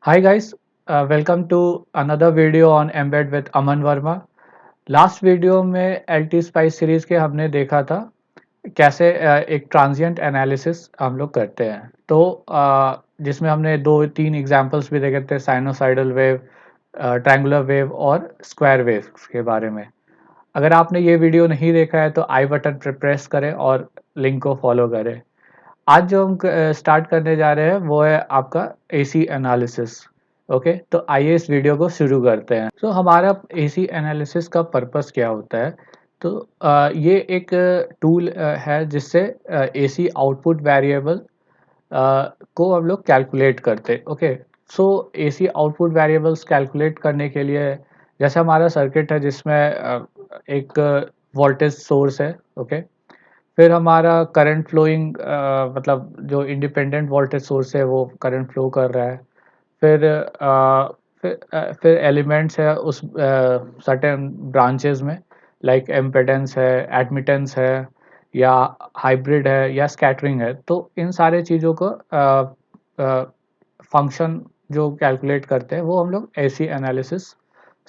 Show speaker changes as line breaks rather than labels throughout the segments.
Hi guys, welcome to another video on Embed with Aman Verma. Last video में LT spice series के हमने देखा था कैसे एक ट्रांजिएंट एनालिसिस हम लोग करते हैं। तो जिसमें हमने दो तीन एग्जांपल्स भी देखे थे, साइनोसाइडल वेव, ट्रायंगुलर वेव और स्क्वायर वेव के बारे में। अगर आपने ये वीडियो नहीं देखा है तो आई बटन पर प्रेस करें और लिंक को फॉलो करें। आज जो हम स्टार्ट करने जा रहे हैं वो है आपका एसी एनालिसिस। ओके, तो आइए इस वीडियो को शुरू करते हैं। तो हमारा एसी एनालिसिस का पर्पस क्या होता है? तो ये एक टूल है जिससे एसी आउटपुट वेरिएबल को हम लोग कैलकुलेट करते हैं। ओके, सो एसी आउटपुट वेरिएबल्स कैलकुलेट करने के लिए जैसे हमारा सर्किट है जिसमें एक वोल्टेज सोर्स है। ओके, फिर हमारा करंट फ्लोइंग मतलब जो इंडिपेंडेंट वोल्टेज सोर्स है वो करंट फ्लो कर रहा है। फिर फिर एलिमेंट्स है उस सर्टेन ब्रांचेस में, लाइक एम्पेडेंस है, एडमिटेंस है, या हाइब्रिड है, या स्कैटरिंग है। तो इन सारे चीज़ों को फंक्शन जो कैलकुलेट करते हैं वो हम लोग एसी एनालिसिस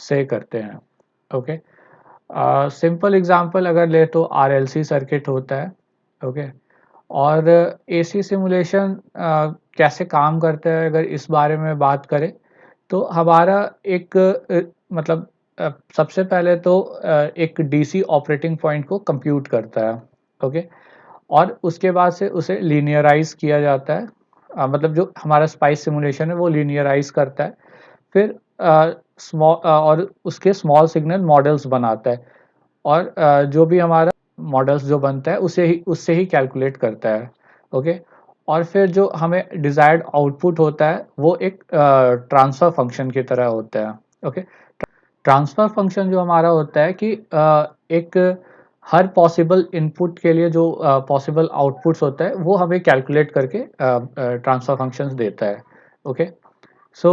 से करते हैं। ओके, सिंपल एग्जांपल अगर ले तो आरएलसी सर्किट होता है। ओके, और एसी सिमुलेशन कैसे काम करता है अगर इस बारे में बात करें तो हमारा एक मतलब सबसे पहले तो एक डीसी ऑपरेटिंग पॉइंट को कंप्यूट करता है। ओके, और उसके बाद से उसे लीनियराइज किया जाता है। मतलब जो हमारा स्पाइस सिमुलेशन है वो लीनियराइज करता है। फिर स्मॉल और उसके स्मॉल सिग्नल मॉडल्स बनाता है, और जो भी हमारा मॉडल्स जो बनता है उसे उससे ही कैलकुलेट करता है। ओके, और फिर जो हमें डिज़ायर्ड आउटपुट होता है वो एक ट्रांसफ़र फंक्शन की तरह होता है। ओके, ट्रांसफ़र फंक्शन जो हमारा होता है कि एक हर पॉसिबल इनपुट के लिए जो पॉसिबल आउटपुट्स होता है वो हमें कैलकुलेट करके ट्रांसफ़र फंक्शंस देता है। ओके, सो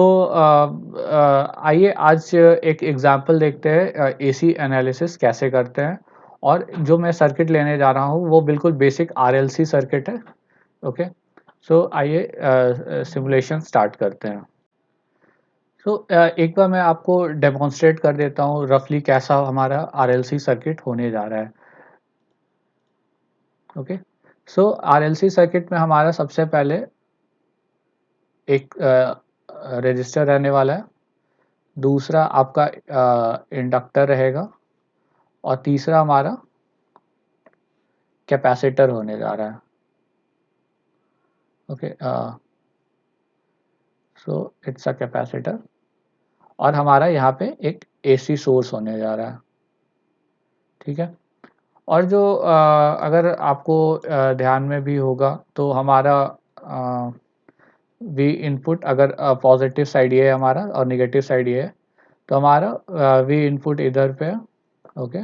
आइए आज एक एग्जांपल देखते हैं एसी एनालिसिस कैसे करते हैं। और जो मैं सर्किट लेने जा रहा हूँ वो बिल्कुल बेसिक आरएलसी सर्किट है। ओके, सो आइए सिमुलेशन स्टार्ट करते हैं। सो एक बार मैं आपको डेमोन्स्ट्रेट कर देता हूँ रफली कैसा हमारा आरएलसी सर्किट होने जा रहा है। ओके, सो आरएलसी सर्किट में हमारा सबसे पहले एक रजिस्टर रहने वाला है, दूसरा आपका इंडक्टर रहेगा, और तीसरा हमारा कैपेसिटर होने जा रहा है। Okay, so it's a capacitor, और हमारा यहाँ पे एक एसी सोर्स होने जा रहा है। ठीक है, और जो अगर आपको ध्यान में भी होगा तो हमारा वी इनपुट अगर पॉजिटिव साइड ये है हमारा और नेगेटिव साइड ये है तो हमारा वी इनपुट इधर पे है। ओके,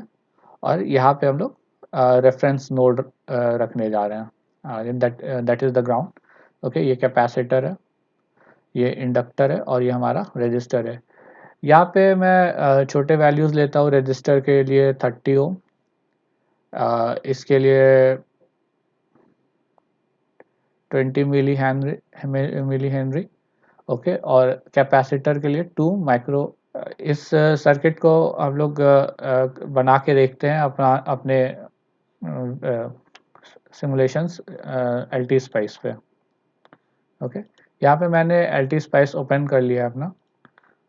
और यहाँ पे हम लोग रेफरेंस नोड रखने जा रहे हैं, that is the ground. Okay, ये कैपेसिटर है, ये इंडक्टर है, और ये हमारा रजिस्टर है। यहाँ पे मैं छोटे वैल्यूज़ लेता हूँ। रजिस्टर के लिए 30 ओम, इसके लिए 20 मिली हेनरी। ओके, और कैपेसिटर के लिए 2 माइक्रो। इस सर्किट को हम लोग बना के देखते हैं अपने सिमुलेशंस एलटी स्पाइस पे। ओके, यहाँ पे मैंने एलटी स्पाइस ओपन कर लिया अपना,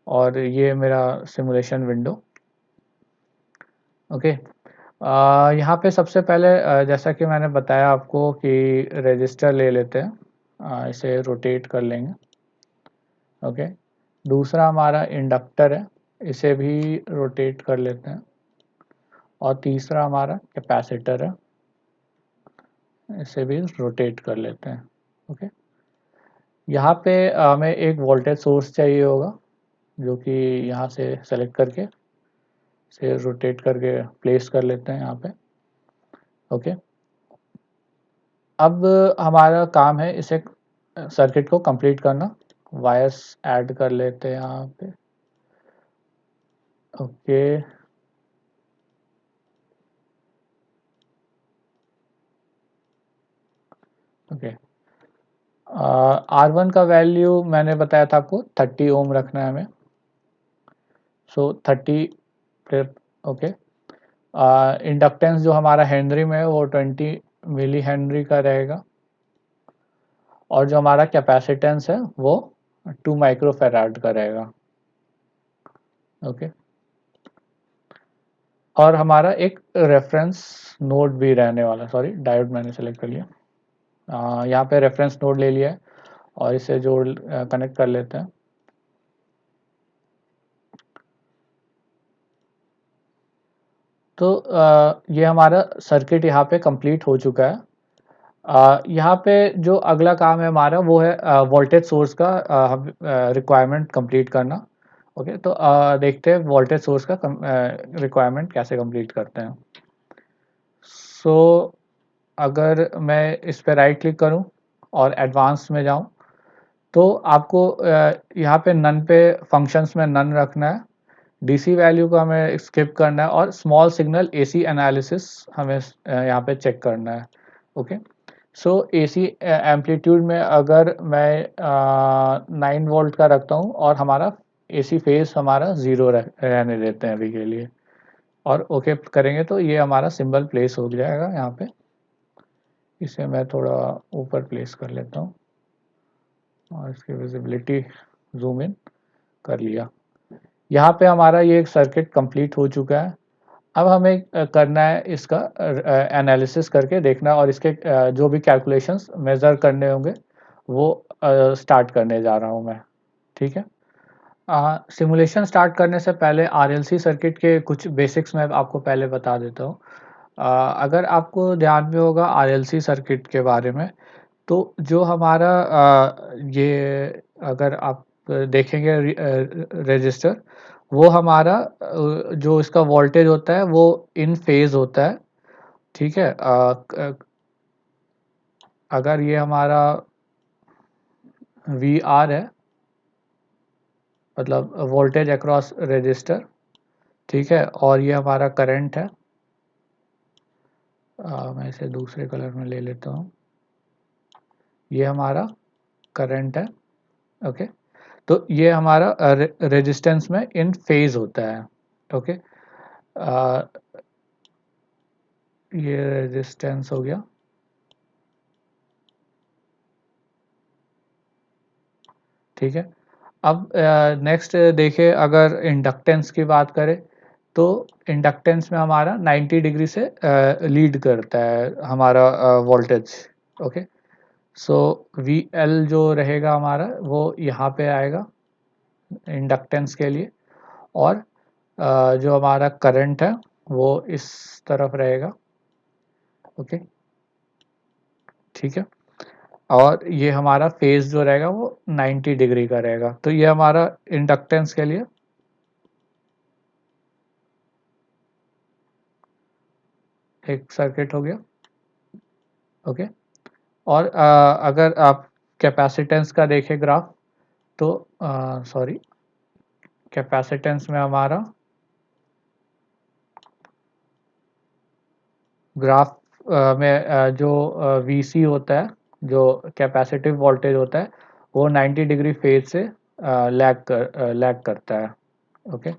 और ये मेरा सिमुलेशन विंडो। ओके, यहाँ पे सबसे पहले जैसा कि मैंने बताया आपको कि रजिस्टर ले लेते हैं, इसे रोटेट कर लेंगे। ओके, दूसरा हमारा इंडक्टर है, इसे भी रोटेट कर लेते हैं, और तीसरा हमारा कैपेसिटर है, इसे भी रोटेट कर लेते हैं। ओके, यहाँ पे हमें एक वोल्टेज सोर्स चाहिए होगा जो कि यहाँ से सेलेक्ट करके इसे रोटेट करके प्लेस कर लेते हैं यहाँ पे। ओके, अब हमारा काम है इसे सर्किट को कंप्लीट करना। वायर्स ऐड कर लेते हैं यहाँ पे। ओके, ओके, R1 का वैल्यू मैंने बताया था आपको 30 ओम रखना है हमें, सो 30 ओके। इंडक्टेंस जो हमारा हेनरी में है वो 20 मिली हेनरी का रहेगा, और जो हमारा कैपेसिटेंस है वो 2 माइक्रोफेराड का रहेगा, ओके। और हमारा एक रेफरेंस नोड भी रहने वाला, सॉरी डायोड मैंने सेलेक्ट कर लिया, यहाँ पे रेफरेंस नोड ले लिया है और इसे जोड़ कनेक्ट कर लेते हैं। तो ये हमारा सर्किट यहाँ पे कंप्लीट हो चुका है। यहाँ पे जो अगला काम है हमारा वो है वोल्टेज सोर्स का रिक्वायरमेंट कंप्लीट करना, ओके। तो देखते हैं वोल्टेज सोर्स का रिक्वायरमेंट कैसे कंप्लीट करते हैं। सो अगर मैं इस पे राइट क्लिक करूं और एडवांस में जाऊं, तो आपको यहाँ पे नन पे फंक्शंस में नन रखना है, डीसी वैल्यू को हमें स्किप करना है, और स्मॉल सिग्नल एसी एनालिसिस हमें यहाँ पे चेक करना है, ओके। सो एसी एम्पलीट्यूड में अगर मैं 9 वोल्ट का रखता हूँ और हमारा एसी फेस हमारा 0 रहने देते हैं अभी के लिए, और ओके करेंगे तो ये हमारा सिंबल प्लेस हो जाएगा यहाँ पे। इसे मैं थोड़ा ऊपर प्लेस कर लेता हूँ और इसकी विजिबिलिटी जूम इन कर लिया। यहाँ पे हमारा ये एक सर्किट कंप्लीट हो चुका है। अब हमें करना है इसका एनालिसिस करके देखना, और इसके जो भी कैलकुलेशंस मेज़र करने होंगे वो स्टार्ट करने जा रहा हूँ मैं, ठीक है। सिमुलेशन स्टार्ट करने से पहले आरएलसी सर्किट के कुछ बेसिक्स मैं आपको पहले बता देता हूँ। अगर आपको ध्यान में होगा आरएलसी सर्किट के बारे में, तो जो हमारा ये अगर आप देखेंगे रजिस्टर, वो हमारा जो इसका वोल्टेज होता है वो इन फेज होता है, ठीक है। अगर ये हमारा वी आर है, मतलब वोल्टेज अक्रॉस रजिस्टर, ठीक है, और ये हमारा करंट है। मैं इसे दूसरे कलर में ले लेता हूँ, ये हमारा करंट है, ओके। तो ये हमारा रेजिस्टेंस में इन फेज होता है, ओके। ये रेजिस्टेंस हो गया, ठीक है। अब नेक्स्ट देखें, अगर इंडक्टेंस की बात करें तो इंडक्टेंस में हमारा 90 डिग्री से लीड करता है हमारा voltage, okay. So V L जो रहेगा हमारा वो यहाँ पे आएगा इंडक्टेंस के लिए, और जो हमारा करंट है वो इस तरफ रहेगा, ओके, ठीक है। और ये हमारा फेज जो रहेगा वो 90 डिग्री का रहेगा। तो ये हमारा इंडक्टेंस के लिए एक सर्किट हो गया, ओके। और अगर आप कैपेसिटेंस का देखें ग्राफ, तो सॉरी, कैपेसिटेंस में हमारा ग्राफ में जो वीसी होता है, जो कैपेसिटिव वोल्टेज होता है, वो 90 डिग्री फेज से लैग करता है, ओके।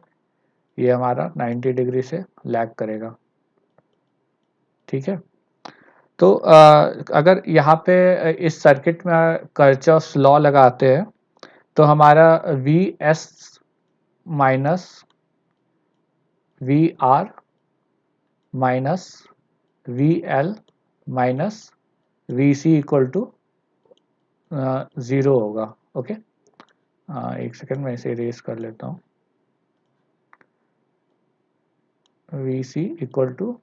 ये हमारा 90 डिग्री से लैग करेगा, ठीक है। तो अगर यहाँ पे इस सर्किट में किरचॉफ्स लॉ लगाते हैं, तो हमारा V S minus V R minus V L minus V C equal to 0 होगा, ओके। एक सेकेंड मैं इसे इरेज कर लेता हूँ। वी सी इक्वल टू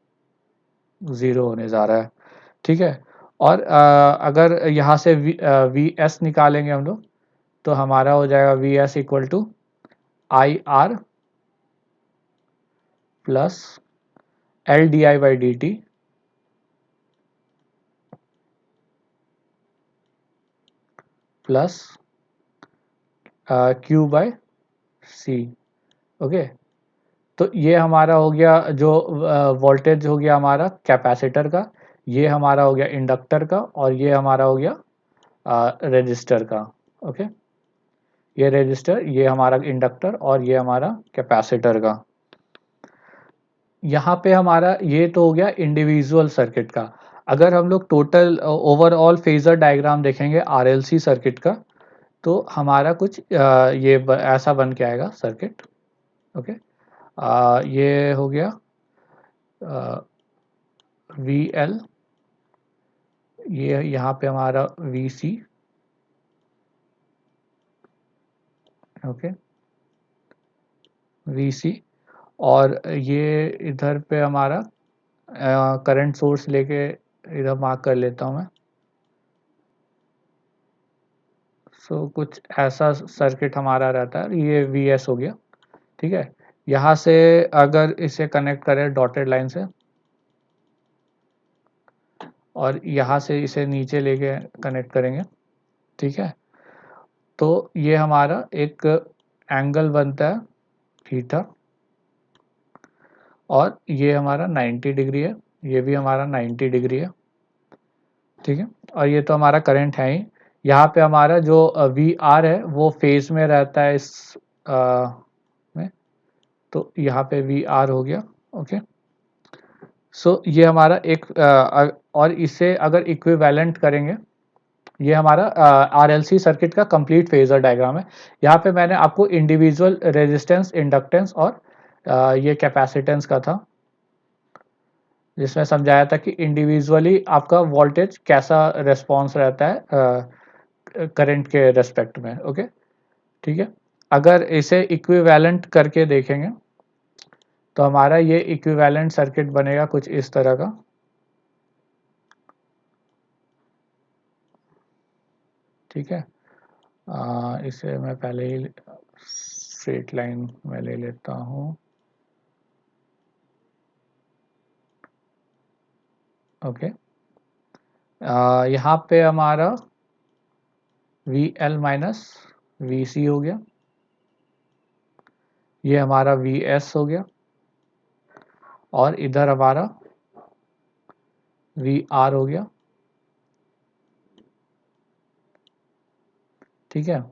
0 होने जा रहा है, ठीक है। और अगर यहाँ से वी एस निकालेंगे हम लोग, तो हमारा हो जाएगा V S equal to I R plus L D I by D T plus Q by C, okay. तो ये हमारा हो गया जो वोल्टेज हो गया हमारा कैपेसिटर का, ये हमारा हो गया इंडक्टर का, और ये हमारा हो गया रजिस्टर का। ओके, ये रजिस्टर, ये हमारा इंडक्टर और ये हमारा कैपेसिटर का। यहाँ पे हमारा ये तो हो गया इंडिविजुअल सर्किट का। अगर हम लोग टोटल ओवरऑल फेजर डायग्राम देखेंगे आरएलसी सर्किट का, तो हमारा कुछ ऐसा बन के आएगा सर्किट। ओके, ये हो गया वी एल, ये यहाँ पे हमारा वी सी। ओके, वी सी, और ये इधर पे हमारा करंट सोर्स लेके इधर मार्क कर लेता हूँ मैं। सो कुछ ऐसा सर्किट हमारा रहता है, ये वी एस हो गया। ठीक है, यहाँ से अगर इसे कनेक्ट करें डॉटेड लाइन से और यहाँ से इसे नीचे लेके कनेक्ट करेंगे, ठीक है, तो ये हमारा एक एंगल बनता है थीटा, और ये हमारा 90 डिग्री है, ये भी हमारा 90 डिग्री है। ठीक है, और ये तो हमारा करंट है ही। यहाँ पे हमारा जो वी आर है वो फेज में रहता है इस में, तो यहाँ पे वी आर हो गया। ओके, सो ये हमारा एक और इसे अगर इक्विवेलेंट करेंगे, ये हमारा आरएलसी सर्किट का कंप्लीट फेजर डायग्राम है। यहाँ पे मैंने आपको इंडिविजुअल रेजिस्टेंस, इंडक्टेंस और ये कैपेसिटेंस का था, जिसमें समझाया था कि इंडिविजुअली आपका वोल्टेज कैसा रिस्पॉन्स रहता है करंट के रेस्पेक्ट में। ओके, ठीक है, अगर इसे इक्विवेलेंट करके देखेंगे तो हमारा ये इक्विवेलेंट सर्किट बनेगा कुछ इस तरह का। ठीक है, इसे मैं पहले ही स्ट्रेट लाइन में ले लेता हूँ। ओके, यहाँ पे हमारा वी एल माइनस वी सी हो गया, ये हमारा वी एस हो गया, और इधर हमारा वी आर हो गया। ठीक है,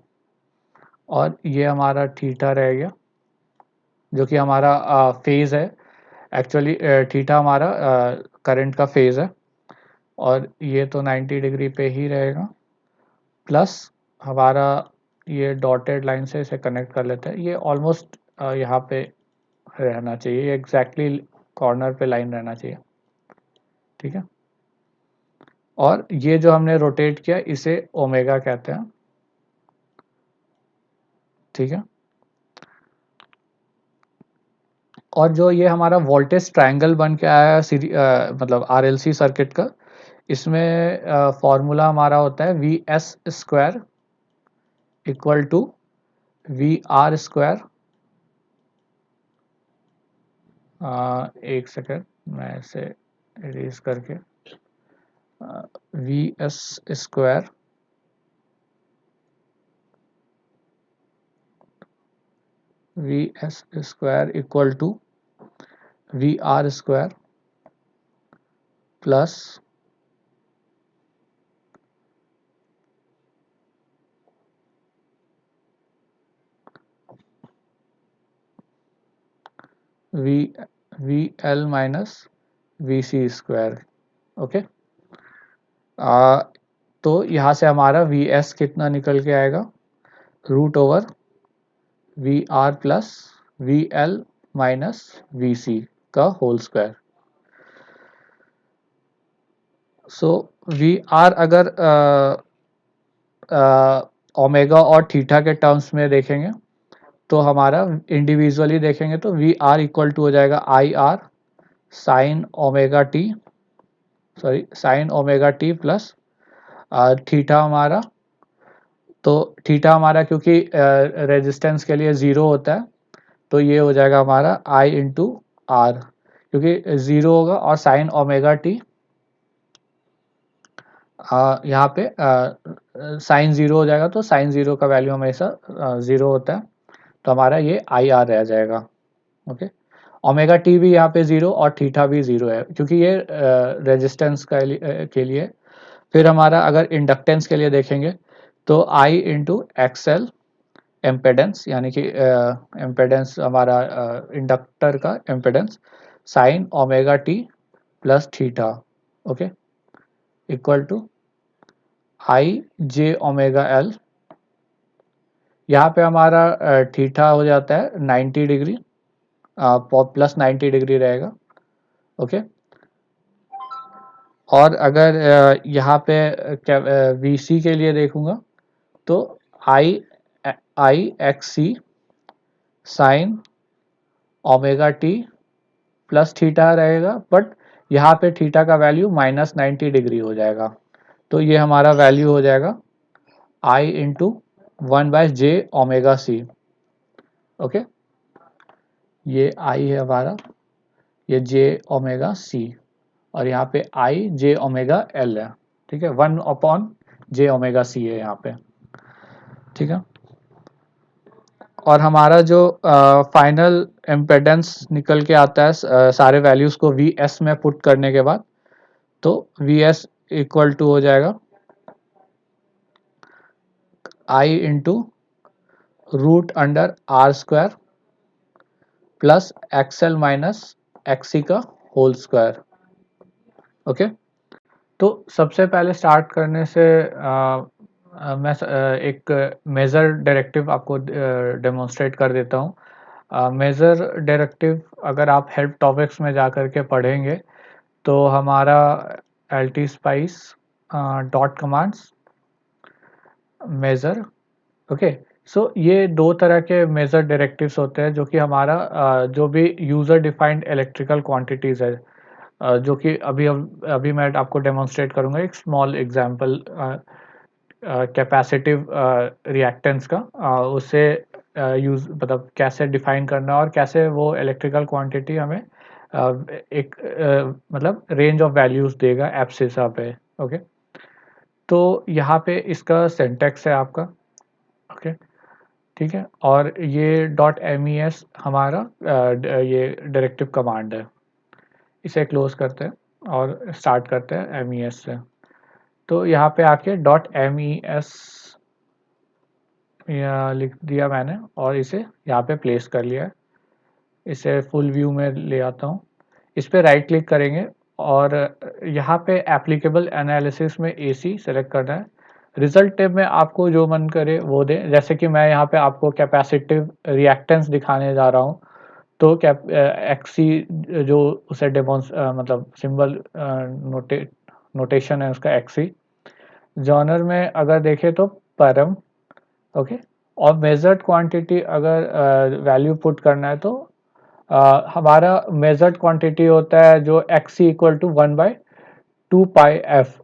और ये हमारा थीटा रह गया, जो कि हमारा फेज है। एक्चुअली थीटा हमारा करंट का फेज है, और ये तो 90 डिग्री पे ही रहेगा, प्लस हमारा ये डॉटेड लाइन से इसे कनेक्ट कर लेते हैं। ये ऑलमोस्ट यहाँ पे रहना चाहिए, एग्जैक्टली कॉर्नर पे लाइन रहना चाहिए। ठीक है, और ये जो हमने रोटेट किया इसे ओमेगा कहते हैं। ठीक है, और जो ये हमारा वोल्टेज ट्रायंगल बन के आया है मतलब आरएलसी सर्किट का, इसमें फॉर्मूला हमारा होता है V S square equal to V R square. एक सेकेंड, मैं इसे इरेज करके, V S square equal to V R square plus V V L minus V C square. Okay, तो यहाँ से हमारा वी एस कितना निकल के आएगा, root over V R plus V L minus V C का whole square. So V R अगर ओमेगा और थीटा के टर्म्स में देखेंगे, तो हमारा इंडिविजुअली देखेंगे तो वी आर इक्वल टू हो जाएगा I R sign omega T, sorry sine omega T plus theta हमारा, तो थीटा हमारा क्योंकि रेजिस्टेंस के लिए ज़ीरो होता है, तो ये हो जाएगा हमारा आई इंटू आर, क्योंकि ज़ीरो होगा, और साइन ओमेगा टी यहाँ पे साइन ज़ीरो हो जाएगा, तो साइन ज़ीरो का वैल्यू हमेशा ज़ीरो होता है, तो हमारा ये आई आर रह जाएगा। ओके, ओमेगा टी भी यहाँ पे ज़ीरो और थीटा भी ज़ीरो है, क्योंकि ये रेजिस्टेंस के लिए फिर हमारा अगर इंडक्टेंस के लिए देखेंगे तो I इंटू एक्सएल एम्पेडेंस, यानी कि एम्पेडेंस हमारा इंडक्टर का impedance sine omega T plus theta, okay, equal to I J omega L. यहाँ पे हमारा थीटा हो जाता है 90 डिग्री, प्लस 90 डिग्री रहेगा, ओके। और अगर यहाँ पे वीसी के लिए देखूंगा तो I I X C sine omega T plus theta रहेगा, बट यहाँ पे थीटा का वैल्यू माइनस 90 डिग्री हो जाएगा, तो ये हमारा वैल्यू हो जाएगा I into 1/j omega C, okay. ये आई है हमारा, ये जे ओमेगा सी, और यहाँ पे आई जे ओमेगा एल है, ठीक है, 1/j ओमेगा सी है यहाँ पे, ठीक है। और हमारा जो फाइनल इम्पेडेंस निकल के आता है सारे वैल्यूज को वी एस में पुट करने के बाद, तो वी एस इक्वल टू हो जाएगा I into root under R square plus XL minus XC का होल स्क्वायर, ओके। तो सबसे पहले स्टार्ट करने से मैं एक मेजर डायरेक्टिव आपको डेमोन्स्ट्रेट कर देता हूँ। मेजर डायरेक्टिव अगर आप हेल्प टॉपिक्स में जा कर के पढ़ेंगे तो हमारा L T spice dot commands measure, okay. So ये दो तरह के मेजर डायरेक्टिव्स होते हैं, जो कि हमारा जो भी यूज़र डिफाइंड इलेक्ट्रिकल क्वांटिटीज़ है, जो कि अभी मैं आपको डेमोन्स्ट्रेट करूँगा एक स्मॉल एग्जांपल कैपेसिटिव रिएक्टेंस का, उससे यूज़ मतलब कैसे डिफाइन करना और कैसे वो इलेक्ट्रिकल क्वांटिटी हमें एक मतलब रेंज ऑफ वैल्यूज़ देगा एब्सिसा पे, ओके। तो यहाँ पे इसका सिंटैक्स है आपका, ओके, ठीक है। और ये डॉट एम ई एस हमारा ये डायरेक्टिव कमांड है। इसे क्लोज करते हैं और स्टार्ट करते हैं एम ई एस से। तो यहाँ पे आके डॉट एम ई एस लिख दिया मैंने और इसे यहाँ पे प्लेस कर लिया है। इसे फुल व्यू में ले आता हूँ, इस पे राइट क्लिक करेंगे और यहाँ पे एप्लीकेबल एनालिसिस में एसी सेलेक्ट करना है। रिजल्ट टेब में आपको जो मन करे वो दें, जैसे कि मैं यहाँ पे आपको कैपेसिटिव रिएक्टेंस दिखाने जा रहा हूँ, तो एक्सी जो उसे मतलब सिंबल नोटेशन है उसका एक्सी। जॉनर में अगर देखें तो परम, ओके। और मेजर्ड क्वांटिटी अगर वैल्यू पुट करना है तो हमारा मेजर्ड क्वांटिटी होता है जो XC equal to 1/2 pi F,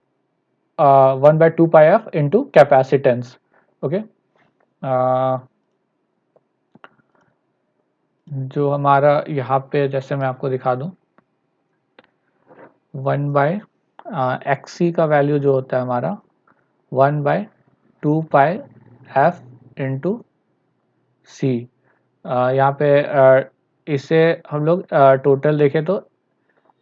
1/2 pi F into capacitance, okay. जो हमारा यहाँ पे जैसे मैं आपको दिखा दूँ 1/एक्सी का वैल्यू जो होता है हमारा 1/2 पाई एफ इंटू सी। यहाँ पे इसे हम लोग टोटल देखें तो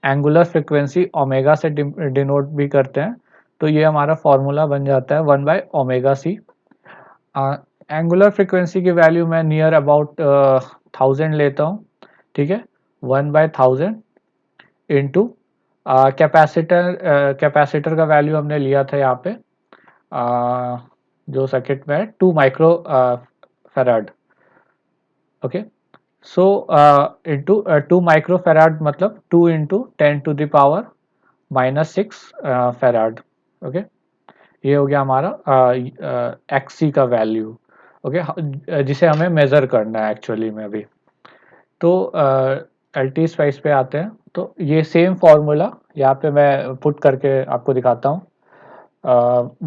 एंगुलर फ्रिक्वेंसी ओमेगा से डिनोट भी करते हैं, तो ये हमारा फॉर्मूला बन जाता है 1/ओमेगा सी। एंगुलर फ्रिक्वेंसी की वैल्यू मैं नियर अबाउट 1000 लेता हूँ, ठीक है। 1/1000 इंटू कैपेसिटर का वैल्यू हमने लिया था यहाँ पे जो सर्किट में है 2 micro farad, okay. So into 2 micro farad मतलब 2 इंटू 10⁻⁻6 फैराड, ओके। ये हो गया हमारा एक्सी का वैल्यू, ओके, जिसे हमें मेज़र करना है एक्चुअली में अभी। तो एल टी स्पाइस पे आते हैं, तो ये सेम फार्मूला यहाँ पे मैं पुट करके आपको दिखाता हूँ।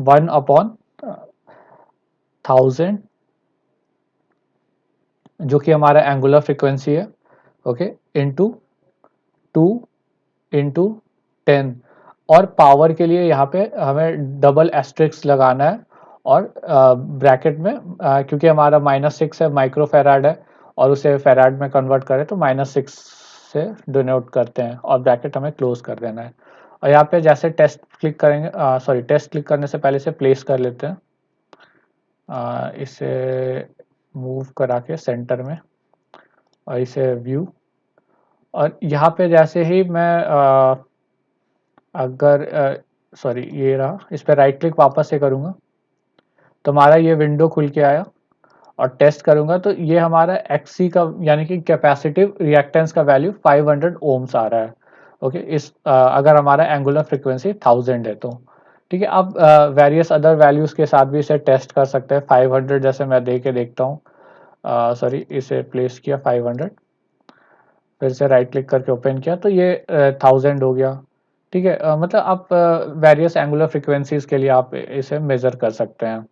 1/1000 जो कि हमारा एंगुलर फ्रिक्वेंसी है, ओके, इंटू 2 इंटू 10, और पावर के लिए यहाँ पे हमें डबल एस्ट्रिक्स लगाना है और ब्रैकेट में क्योंकि हमारा -6 है, माइक्रो फैराड है, और उसे फैराड में कन्वर्ट करें तो -6 से डिनोट करते हैं और ब्रैकेट हमें क्लोज कर देना है। और यहाँ पे जैसे टेस्ट क्लिक करेंगे, सॉरी टेस्ट क्लिक करने से पहले इसे प्लेस कर लेते हैं, इसे मूव करा के सेंटर में और इसे व्यू, और यहाँ पे जैसे ही मैं अगर सॉरी ये रहा, इस पर राइट क्लिक वापस से करूँगा तो हमारा ये विंडो खुल के आया, और टेस्ट करूँगा तो ये हमारा XC का यानी कि कैपेसिटिव रिएक्टेंस का वैल्यू 500 ओम्स आ रहा है। ओके, इस अगर हमारा एंगुलर फ्रीक्वेंसी 1000 है तो ठीक है। अब वेरियस अदर वैल्यूज़ के साथ भी इसे टेस्ट कर सकते हैं। 500 जैसे मैं दे के देखता हूँ, सॉरी इसे प्लेस किया 500, फिर से राइट क्लिक करके ओपन किया तो ये 1000 हो गया। ठीक है, मतलब आप वेरियस एंगुलर फ्रीक्वेंसीज के लिए आप इसे मेज़र कर सकते हैं।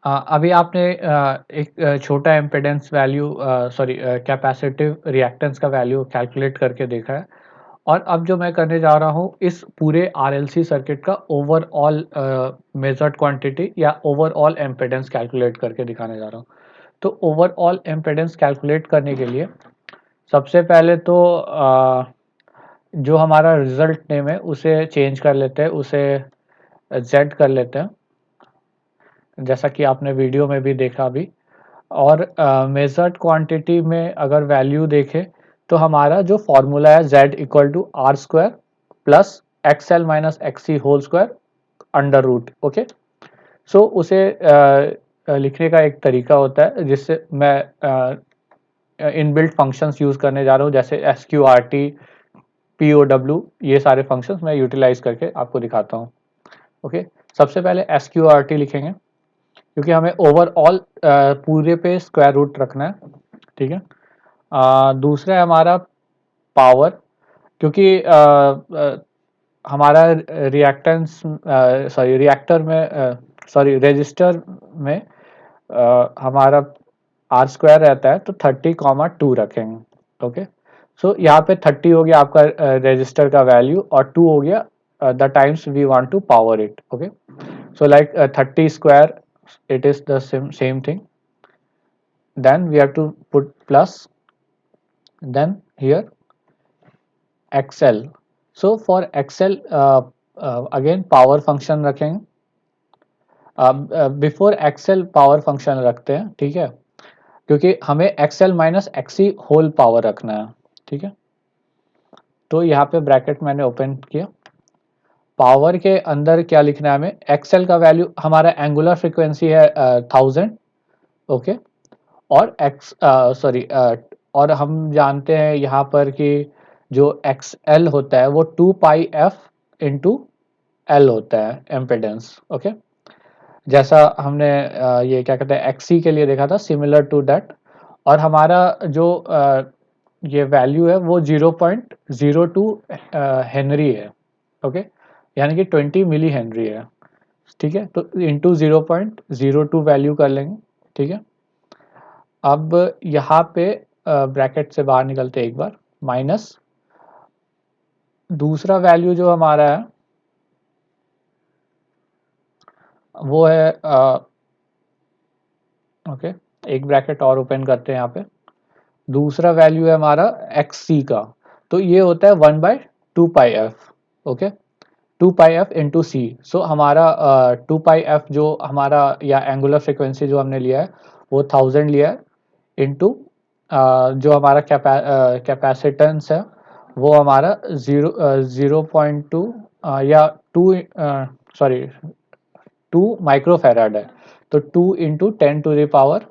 अभी आपने एक छोटा impedance value, sorry capacitive reactance का वैल्यू कैलकुलेट करके देखा है, और अब जो मैं करने जा रहा हूँ इस पूरे RLC सर्किट का ओवरऑल मेजर्ड क्वांटिटी या ओवरऑल इम्पीडेंस कैलकुलेट करके दिखाने जा रहा हूँ। तो ओवरऑल इम्पीडेंस कैलकुलेट करने के लिए सबसे पहले तो जो हमारा रिजल्ट नेम है उसे चेंज कर लेते हैं, उसे Z कर लेते हैं, जैसा कि आपने वीडियो में भी देखा अभी। और मेजर्ड क्वांटिटी में अगर वैल्यू देखें तो हमारा जो फॉर्मूला है Z equal to R square plus XL minus XC whole square under root. Okay, so उसे लिखने का एक तरीका होता है जिससे मैं इनबिल्ट फंक्शंस यूज़ करने जा रहा हूँ, जैसे SQRT, POW, ये सारे फंक्शंस मैं यूटिलाइज करके आपको दिखाता हूँ। ओके, सबसे पहले SQRT लिखेंगे क्योंकि हमें ओवरऑल पूरे पे स्क्वायर रूट रखना है। ठीक है, दूसरा है हमारा पावर, क्योंकि हमारा रिएक्टेंस सॉरी रिएक्टर में सॉरी रजिस्टर में हमारा आर स्क्वायर रहता है तो 30,2 रखेंगे। ओके, सो यहाँ पे 30 हो गया आपका रजिस्टर का वैल्यू, और 2 हो गया the times we want to power it. Okay, so like 30 square, it is the same thing, then we have to put plus, then here XL, so for XL again power function रखेंगे, before XL power function रखते हैं। ठीक है, क्योंकि हमें XL minus XC whole power रखना है। ठीक है, तो यहाँ पे ब्रैकेट मैंने ओपन किया, पावर के अंदर क्या लिखना है हमें, XL का वैल्यू हमारा एंगुलर फ्रीक्वेंसी है 1000। ओके, और और हम जानते हैं यहाँ पर कि जो XL होता है वो 2 पाई f इंटू L होता है इम्पिडेंस। ओके, जैसा हमने ये क्या कहते हैं XC के लिए देखा था, सिमिलर टू दैट। और हमारा जो ये वैल्यू है वो 0.02 हेनरी है। ओके, यानी कि 20 मिली हेनरी है। ठीक है, तो इंटू 0.02 वैल्यू कर लेंगे। ठीक है, अब यहाँ पे ब्रैकेट से बाहर निकलते एक बार, माइनस दूसरा वैल्यू जो हमारा है वो है ओके, एक ब्रैकेट और ओपन करते हैं यहाँ पे, दूसरा वैल्यू है हमारा XC का, तो ये होता है 1/2 पाई एफ। ओके, 2 पाई एफ इंटू सी, सो हमारा 2 पाई एफ जो हमारा या एंगुलर फ्रिक्वेंसी जो हमने लिया है वो 1000 लिया है, इंटू जो हमारा कैपेसिटेंस है वो हमारा 0.2 या 2 सॉरी 2 माइक्रोफेराड है, तो 2 इंटू 10⁻⁻⁶।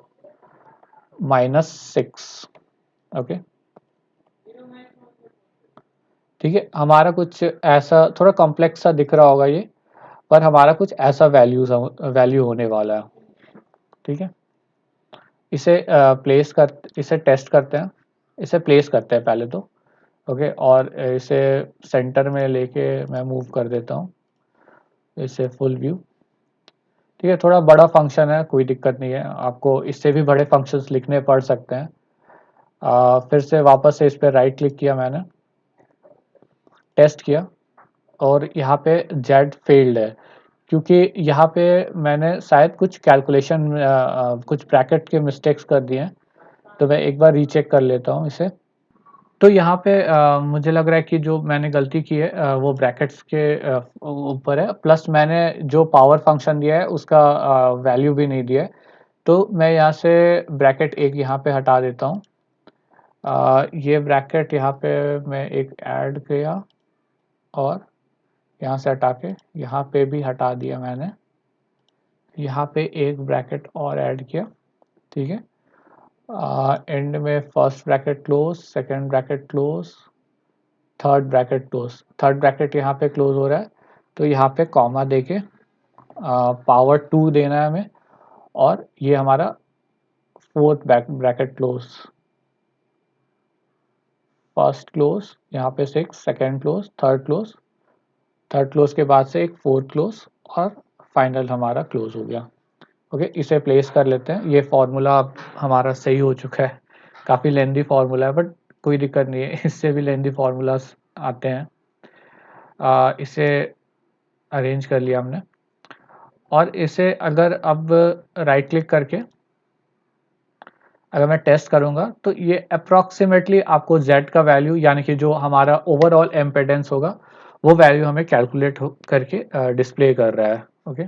ओके, ठीक है, हमारा कुछ ऐसा थोड़ा कॉम्प्लेक्स सा दिख रहा होगा ये, पर हमारा कुछ ऐसा वैल्यू होने वाला है। ठीक है, इसे इसे टेस्ट करते हैं, इसे प्लेस करते हैं पहले तो। ओके, और इसे सेंटर में लेके मैं मूव कर देता हूँ, इसे फुल व्यू। ठीक है, थोड़ा बड़ा फंक्शन है, कोई दिक्कत नहीं है, आपको इससे भी बड़े फंक्शंस लिखने पड़ सकते हैं। फिर से वापस से इस पर राइट क्लिक किया मैंने, टेस्ट किया, और यहाँ पे जेड फेल्ड है क्योंकि यहाँ पे मैंने शायद कुछ कैलकुलेशन कुछ ब्रैकेट के मिस्टेक्स कर दिए हैं, तो मैं एक बार रीचेक कर लेता हूँ इसे। तो यहाँ पे मुझे लग रहा है कि जो मैंने गलती की है वो ब्रैकेट्स के ऊपर है, प्लस मैंने जो पावर फंक्शन दिया है उसका वैल्यू भी नहीं दिया है। तो मैं यहाँ से ब्रैकेट एक यहाँ पे हटा देता हूँ। ये ब्रैकेट यहाँ पे मैं एक ऐड किया और यहाँ से हटा के यहाँ पे भी हटा दिया मैंने। यहाँ पे एक ब्रैकेट और ऐड किया, ठीक है। एंड में first bracket close, second bracket close, third bracket close. Third bracket यहाँ पे क्लोज हो रहा है, तो यहाँ पे कॉमा देके पावर 2 देना है हमें, और ये हमारा fourth bracket close, first close, यहाँ पे 6, second close, third close, third close के बाद से एक फोर्थ क्लोज, और फाइनल हमारा क्लोज हो गया। ओके, इसे प्लेस कर लेते हैं। ये फार्मूला अब हमारा सही हो चुका है। काफ़ी लेंदी फार्मूला है, बट कोई दिक्कत नहीं है, इससे भी लेंदी फार्मूलाज आते हैं। इसे अरेंज कर लिया हमने, और इसे अगर अब राइट क्लिक करके अगर मैं टेस्ट करूंगा तो ये अप्रॉक्सीमेटली आपको Z का वैल्यू, यानी कि जो हमारा ओवरऑल एम्पेडेंस होगा, वो वैल्यू हमें कैलकुलेट करके डिस्प्ले कर रहा है। ओके,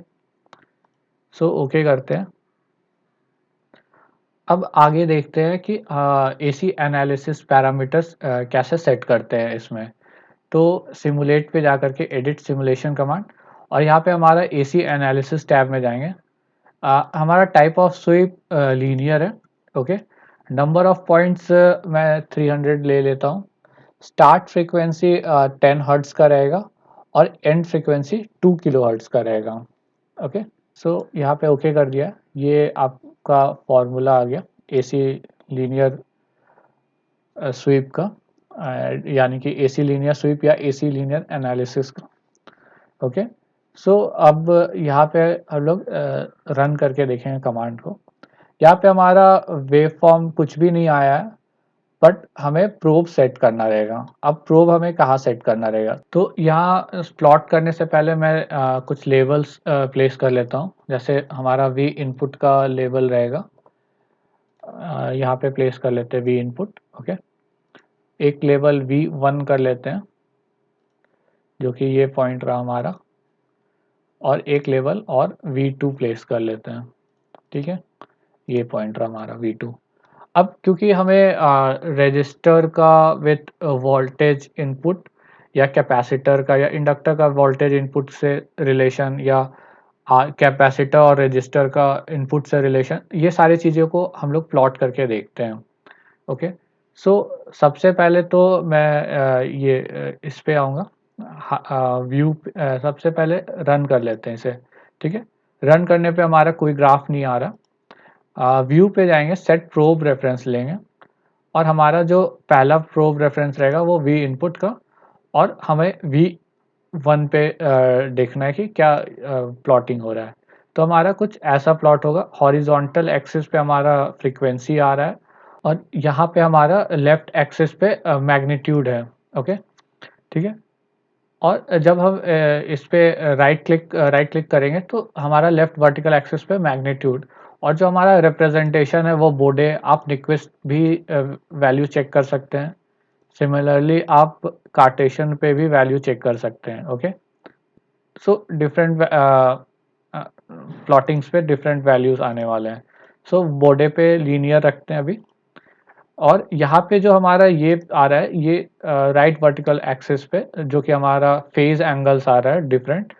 सो ओके करते हैं। अब आगे देखते हैं कि AC एनालिसिस पैरामीटर्स कैसे सेट करते हैं इसमें। तो सिमुलेट पे जाकर के एडिट सिमुलेशन कमांड, और यहाँ पे हमारा AC एनालिसिस टैब में जाएंगे। हमारा टाइप ऑफ स्वीप लीनियर है। ओके, नंबर ऑफ पॉइंट्स मैं 300 ले लेता हूँ। स्टार्ट फ्रीक्वेंसी 10 हर्ट्ज का रहेगा, और एंड फ्रीक्वेंसी 2 किलो हर्ट्ज का रहेगा। ओके, सो यहाँ पे ओके कर दिया। ये आपका फॉर्मूला आ गया AC लीनियर स्वीप का, यानी कि AC लीनियर स्वीप या AC लीनियर एनालिसिस का। ओके, सो अब यहाँ पे हम लोग रन करके देखेंगे कमांड को। यहाँ पे हमारा वेव फॉर्म कुछ भी नहीं आया है, बट हमें प्रोब सेट करना रहेगा। अब प्रोब हमें कहाँ सेट करना रहेगा, तो यहाँ प्लॉट करने से पहले मैं कुछ लेवल्स प्लेस कर लेता हूँ। जैसे हमारा V इनपुट का लेवल रहेगा, यहाँ पे प्लेस कर लेते हैं V इनपुट। ओके, एक लेवल V1 कर लेते हैं, जो कि ये पॉइंट रहा हमारा, और एक लेवल और V2 प्लेस कर लेते हैं, ठीक है। ये पॉइंट रहा हमारा V2। अब क्योंकि हमें रजिस्टर का विथ वोल्टेज इनपुट, या कैपेसिटर का या इंडक्टर का वोल्टेज इनपुट से रिलेशन, या कैपेसिटर और रजिस्टर का इनपुट से रिलेशन, ये सारी चीज़ों को हम लोग प्लॉट करके देखते हैं। ओके, सो सबसे पहले तो मैं इस पे आऊँगा, व्यू सबसे पहले रन कर लेते हैं इसे, ठीक है। रन करने पे हमारा कोई ग्राफ नहीं आ रहा। व्यू पे जाएंगे, सेट प्रोब रेफरेंस लेंगे, और हमारा जो पहला प्रोब रेफरेंस रहेगा वो V इनपुट का, और हमें V1 पे देखना है कि क्या प्लॉटिंग हो रहा है। तो हमारा कुछ ऐसा प्लॉट होगा। हॉरिजॉन्टल एक्सिस पे हमारा फ्रीक्वेंसी आ रहा है, और यहाँ पे हमारा लेफ्ट एक्सिस पे मैग्नीट्यूड है। ओके, ठीक है। और जब हम इस पे राइट क्लिक करेंगे तो हमारा लेफ्ट वर्टिकल एक्सिस पे मैग्नीट्यूड, और जो हमारा रिप्रेजेंटेशन है वो बोडे, आप निक्विस्ट भी वैल्यू चेक कर सकते हैं। सिमिलरली आप कार्टेशियन पे भी वैल्यू चेक कर सकते हैं। ओके, सो डिफरेंट प्लॉटिंग्स पे डिफरेंट वैल्यूज आने वाले हैं। सो बोडे पे लीनियर रखते हैं अभी, और यहाँ पे जो हमारा ये आ रहा है, ये राइट वर्टिकल एक्सिस पे जो कि हमारा फेज एंगल्स आ रहा है डिफरेंट।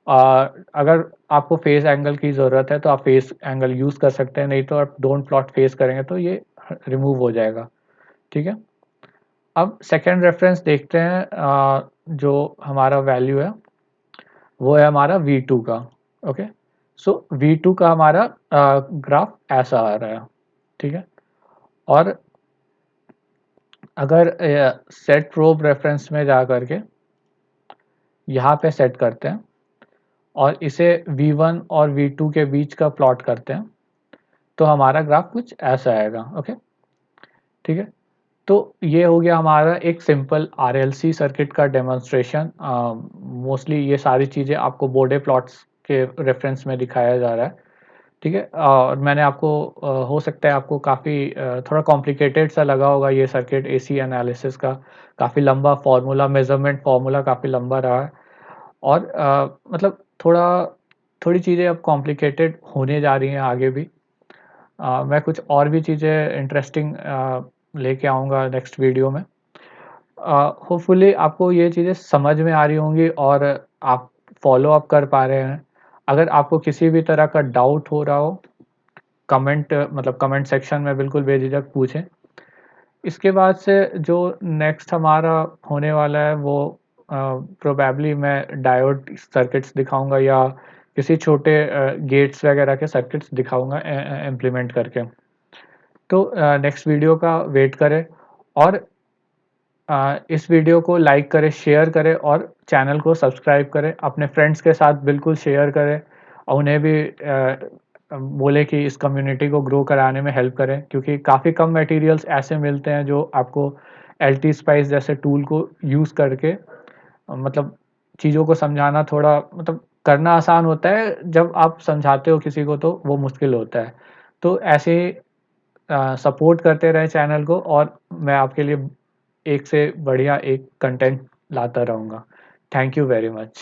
अगर आपको फेज एंगल की ज़रूरत है तो आप फेज एंगल यूज़ कर सकते हैं, नहीं तो आप डोंट प्लॉट फेज करेंगे तो ये रिमूव हो जाएगा, ठीक है। अब सेकेंड रेफरेंस देखते हैं, जो हमारा वैल्यू है वो है हमारा V2 का। ओके, सो V2 का हमारा ग्राफ ऐसा आ रहा है, ठीक है। और अगर सेट प्रोब रेफरेंस में जा करके यहाँ पे सेट करते हैं, और इसे V1 और V2 के बीच का प्लॉट करते हैं, तो हमारा ग्राफ कुछ ऐसा आएगा। ओके, ठीक है। तो ये हो गया हमारा एक सिंपल RLC सर्किट का डेमोन्स्ट्रेशन। मोस्टली ये सारी चीज़ें आपको बोडे प्लॉट्स के रेफरेंस में दिखाया जा रहा है, ठीक है। और मैंने आपको हो सकता है आपको काफ़ी थोड़ा कॉम्प्लिकेटेड सा लगा होगा ये सर्किट एसी एनालिसिस का, काफ़ी लंबा फार्मूला, मेज़रमेंट फार्मूला काफ़ी लंबा रहा है और मतलब थोड़ी चीज़ें अब कॉम्प्लिकेटेड होने जा रही हैं आगे भी। मैं कुछ और भी चीज़ें इंटरेस्टिंग लेके आऊँगा नेक्स्ट वीडियो में। होपफुली आपको ये चीज़ें समझ में आ रही होंगी और आप फ़ॉलो अप कर पा रहे हैं। अगर आपको किसी भी तरह का डाउट हो रहा हो, कमेंट सेक्शन में बिल्कुल बेझिझक पूछें। इसके बाद से जो नेक्स्ट हमारा होने वाला है वो प्रोबेबली मैं डायोड सर्किट्स दिखाऊँगा या किसी छोटे गेट्स वगैरह के सर्किट्स दिखाऊँगा इम्प्लीमेंट करके। तो नेक्स्ट वीडियो का वेट करें और इस वीडियो को लाइक करें, शेयर करें और चैनल को सब्सक्राइब करें। अपने फ्रेंड्स के साथ बिल्कुल शेयर करें और उन्हें भी बोलें कि इस कम्युनिटी को ग्रो कराने में हेल्प करें क्योंकि काफ़ी कम मटेरियल्स ऐसे मिलते हैं जो आपको एलटी स्पाइस जैसे टूल को यूज़ करके मतलब चीज़ों को समझाना थोड़ा मतलब करना आसान होता है, जब आप समझाते हो किसी को तो वो मुश्किल होता है। तो ऐसे ही सपोर्ट करते रहें चैनल को और मैं आपके लिए एक से बढ़िया एक कंटेंट लाता रहूँगा। Thank you very much.